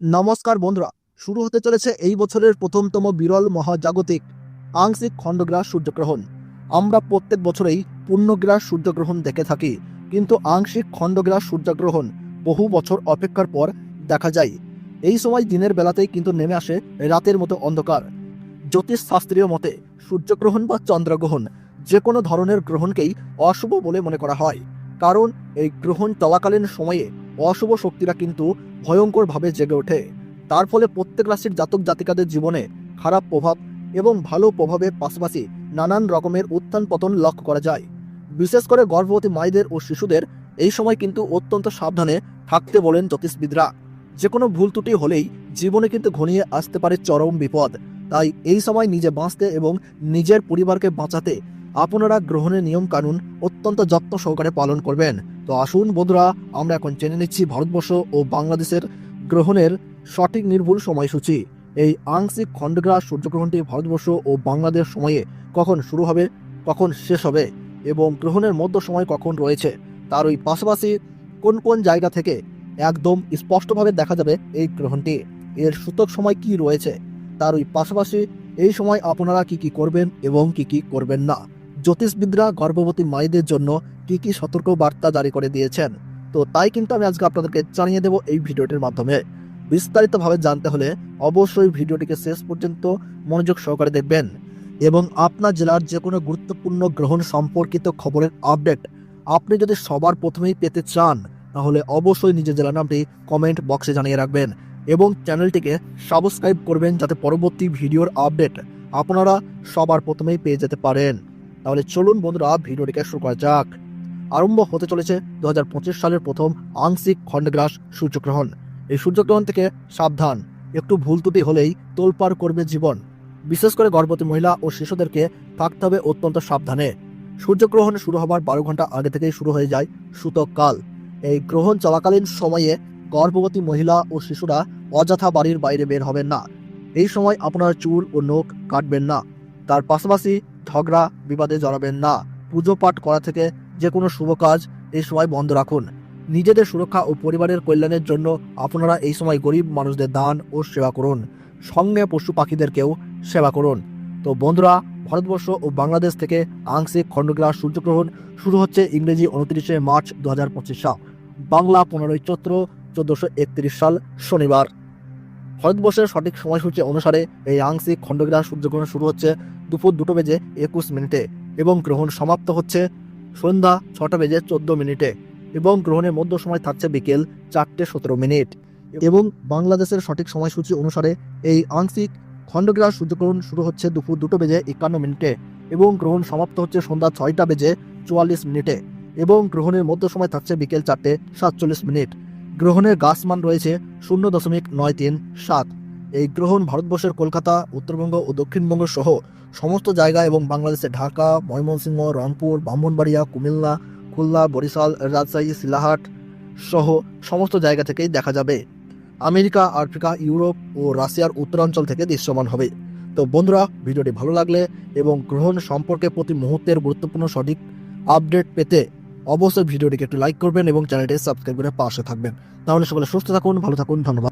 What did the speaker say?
নমস্কার বন্ধুরা, শুরু হতে চলেছে এই বছরের প্রথমতম বিরল মহাজাগতিক আংশিক খণ্ডগ্রাস সূর্যগ্রহণ। আমরা প্রত্যেক বছরেই পূর্ণগ্রাস সূর্যগ্রহণ দেখে থাকি, কিন্তু আংশিক খণ্ডগ্রাস সূর্যগ্রহণ বহু বছর অপেক্ষার পর দেখা যায়। এই সময় দিনের বেলাতেই কিন্তু নেমে আসে রাতের মতো অন্ধকার। জ্যোতিষশাস্ত্রীয় মতে সূর্যগ্রহণ বা চন্দ্রগ্রহণ যে কোনো ধরনের গ্রহণকেই অশুভ বলে মনে করা হয়, কারণ এই গ্রহণ চলাকালীন সময়ে অশুভ শক্তিরা কিন্তু ভয়ঙ্করভাবে জেগে ওঠে। তার ফলে প্রত্যেক রাশির জাতক জাতিকাদের জীবনে খারাপ প্রভাব এবং ভালো প্রভাবের পাশাপাশি নানান রকমের উত্থান পতন লক্ষ্য করা যায়। বিশেষ করে গর্ভবতী মায়েদের ও শিশুদের এই সময় কিন্তু অত্যন্ত সাবধানে থাকতে বলেন জ্যোতিষবিদরা। যে কোনো ভুল ত্রুটি হলেই জীবনে কিন্তু ঘনিয়ে আসতে পারে চরম বিপদ। তাই এই সময় নিজে বাঁচতে এবং নিজের পরিবারকে বাঁচাতে আপনারা গ্রহণের নিয়ম কানুন অত্যন্ত যত্ন সহকারে পালন করবেন। তো আসুন বন্ধুরা, আমরা এখন জেনে নিচ্ছি ভারতবর্ষ ও বাংলাদেশের গ্রহণের সঠিক নির্ভুল সময়সূচি। এই আংশিক খণ্ডগ্রাস সূর্যগ্রহণটি ভারতবর্ষ ও বাংলাদেশ সময়ে কখন শুরু হবে, কখন শেষ হবে এবং গ্রহণের মধ্য সময় কখন রয়েছে, তার ওই পাশাপাশি কোন কোন জায়গা থেকে একদম স্পষ্টভাবে দেখা যাবে এই গ্রহণটি, এর সূতক সময় কি রয়েছে, তার ওই পাশাপাশি এই সময় আপনারা কি কি করবেন এবং কি কি করবেন না। জ্যোতিষবিদরা গর্ভবতী মায়েদের জন্য কি কি সতর্ক বার্তা জারি করে দিয়েছেন, তো তাই কিন্তু আমি আজকে আপনাদেরকে জানিয়ে দেব এই ভিডিওটির মাধ্যমে। বিস্তারিতভাবে জানতে হলে অবশ্যই ভিডিওটিকে শেষ পর্যন্ত মনোযোগ সহকারে দেখবেন এবং আপনার জেলার যে কোনো গুরুত্বপূর্ণ গ্রহণ সম্পর্কিত খবরের আপডেট আপনি যদি সবার প্রথমেই পেতে চান, তাহলে অবশ্যই নিজের জেলার নামটি কমেন্ট বক্সে জানিয়ে রাখবেন এবং চ্যানেলটিকে সাবস্ক্রাইব করবেন, যাতে পরবর্তী ভিডিওর আপডেট আপনারা সবার প্রথমেই পেয়ে যেতে পারেন। তাহলে চলুন বন্ধুরা, ভিডিওটিকে শুরু করা যাক। আরম্ভ হতে চলেছে 2025 সালের প্রথম আংশিক খণ্ডগ্রাস সূর্যগ্রহণ। এই সূর্যগ্রহণ থেকে সাবধান, একটু ভুল ত্রুটি হলেই তোলপাড় করবে জীবন। বিশেষ করে গর্ভবতী মহিলা ও শিশুদেরকে থাকতে হবে অত্যন্ত সাবধানে। সূর্যগ্রহণ শুরু হবার 12 ঘন্টা আগে থেকেই শুরু হয়ে যায় সূতক কাল। এই গ্রহণ চলাকালীন সময়ে গর্ভবতী মহিলা ও শিশুরা অযথা বাড়ির বাইরে বের হবেন না। এই সময় আপনার চুল ও নখ কাটবেন না। তার পাশাপাশি ঝগড়া বিবাদে জড়াবেন না। পুজো পাঠ করা থেকে যে কোনো শুভ কাজ এই সময় বন্ধ রাখুন। নিজেদের সুরক্ষা ও পরিবারের কল্যাণের জন্য আপনারা এই সময় গরিব মানুষদের দান ও সেবা করুন, সঙ্গে পশু পাখিদেরকেও সেবা করুন। তো বন্ধুরা, ভারতবর্ষ ও বাংলাদেশ থেকে আংশিক খণ্ডগ্রাস সূর্যগ্রহণ শুরু হচ্ছে ইংরেজি 29শে মার্চ 2025 সাল, বাংলা 15ই চৈত্র 1431 সাল শনিবার। ভারতবর্ষের সঠিক সময়সূচি অনুসারে এই আংশিক খণ্ডগ্রাস সূর্যগ্রহণ শুরু হচ্ছে দুপুর 2:21 এবং গ্রহণ সমাপ্ত হচ্ছে সন্ধ্যা 6:14 এবং গ্রহণের মধ্য সময় থাকছে বিকেল 4:17 এবং বাংলাদেশের সঠিক সময়সূচি অনুসারে এই আংশিক খণ্ডগ্রাস সূর্যগ্রহণ শুরু হচ্ছে দুপুর 2:51 এবং গ্রহণ সমাপ্ত হচ্ছে সন্ধ্যা 6:44 এবং গ্রহণের মধ্য সময় থাকছে বিকেল 4:47। গ্রহণের গাসমান রয়েছে 0.937। এই গ্রহণ ভারতবর্ষের কলকাতা, উত্তরবঙ্গ ও দক্ষিণবঙ্গ সহ সমস্ত জায়গা এবং বাংলাদেশের ঢাকা, ময়মনসিংহ, রংপুর, ব্রাহ্মণবাড়িয়া, কুমিল্লা, খুলনা, বরিশাল, রাজশাহী, শিলাহাট সহ সমস্ত জায়গা থেকেই দেখা যাবে। আমেরিকা, আফ্রিকা, ইউরোপ ও রাশিয়ার উত্তরাঞ্চল থেকে দৃশ্যমান হবে। তো বন্ধুরা, ভিডিওটি ভালো লাগলে এবং গ্রহণ সম্পর্কে প্রতি মুহূর্তের গুরুত্বপূর্ণ সঠিক আপডেট পেতে অবশ্যই ভিডিওটিকে একটু লাইক করবেন এবং চ্যানেলটি সাবস্ক্রাইব করে পাশে থাকবেন। তাহলে সকলে সুস্থ থাকুন, ভালো থাকুন, ধন্যবাদ।